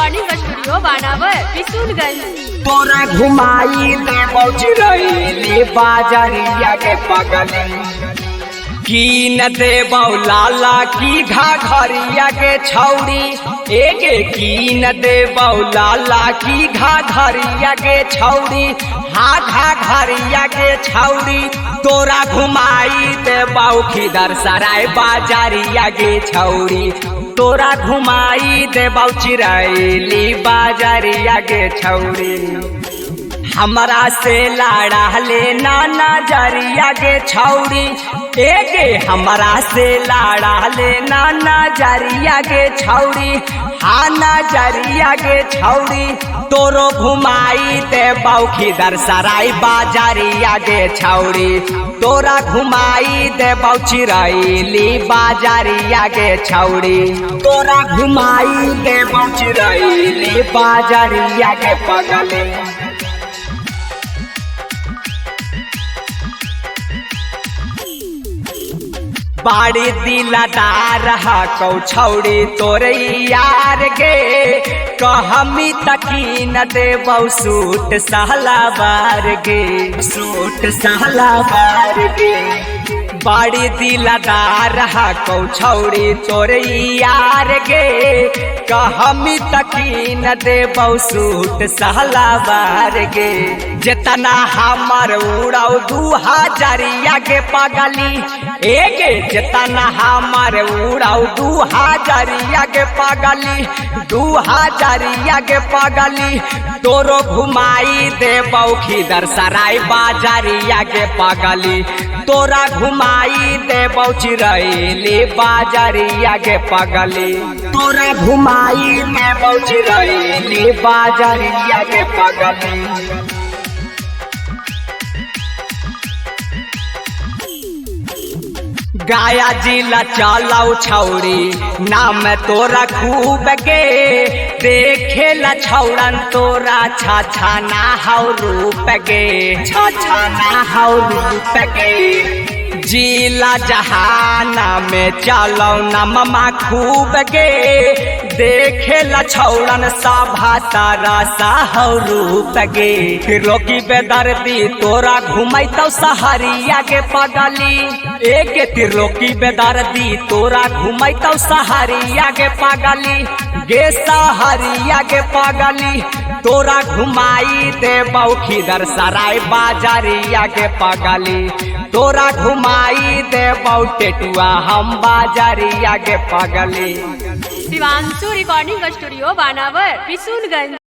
Recording studio बानावर किशुनगंज। तोरा घुमाई ले बौचरैली बाजरिया के पगली की न दे बौलाला की घाघरिया के छौड़ी एके की न दे बौलाला की घाघरिया के छौड़ी हाँ घाघरिया के छौड़ी तोरा घुमाई दे बौखीदर सराय बाजारिया के छौड़ी तोरा घुमाई दे बौचरैली बाजारिया के छौड़ी हमरा से लाड़ा ले नाना जरिया के छौड़ी एके हमरा से लाड़ा ले नाना जरिया के छौड़ी हाँ नजरिया के छौड़ी तोरो घुमाई दे बौखीदर सराय बाजारिया के छौड़ी तोरा घुमाई दे बौचरैली बाजारिया के छौड़ी तोरा घुमाई दे बौचरैली बाजारिया के पगली बाड़ी दिलदार कौ छौड़ी तोरे यार गे कहमी तकीन देबौ सूट सहलाबार गे सूट सहलाबार गे बाड़ी दिलदार कौ छौड़ी तोरे यार गे कहमी तकीन देबौ सूट सहलाबार गे जितना हमर उड़ाऊ 2000 के पगली एके जितना हमर उड़ाऊ 2000 के पगली 2000 के पगली तोरो घुमाई दे बौखीदर सराय बाजारिया के पगली तोरा घुमाई दे बौचरैली बाजारिया के पगली तोरा घुमाई दे बौचरैली बाजारिया के पगली गाया जिला चलाऊ छौड़ी नाम तोरा खूब गे देखे ला छौड़न तोरा छाछा ना हाउ रूप गे छाछा ना हाउ रूप गे जिला जहाना में चलो नममा खूब गे देखे ला छौड़न सभा तारा साहु रूप गे त्रिलोकी बेदर्दी तोरा घुमैतौ सहरिया के पगली एक त्रिलोकी बेदर्दी तोरा घुमैतौ सहरिया के पगली गे सहरिया के पगली तोरा घुमाई दे बौखीदर सराय बाजारिया के पगली तोरा घुमाई दे टेटुआ हम बाजारिया के पगली। शिवांशु रिकॉर्डिंग स्टूडियो बानावर किशुनगंज।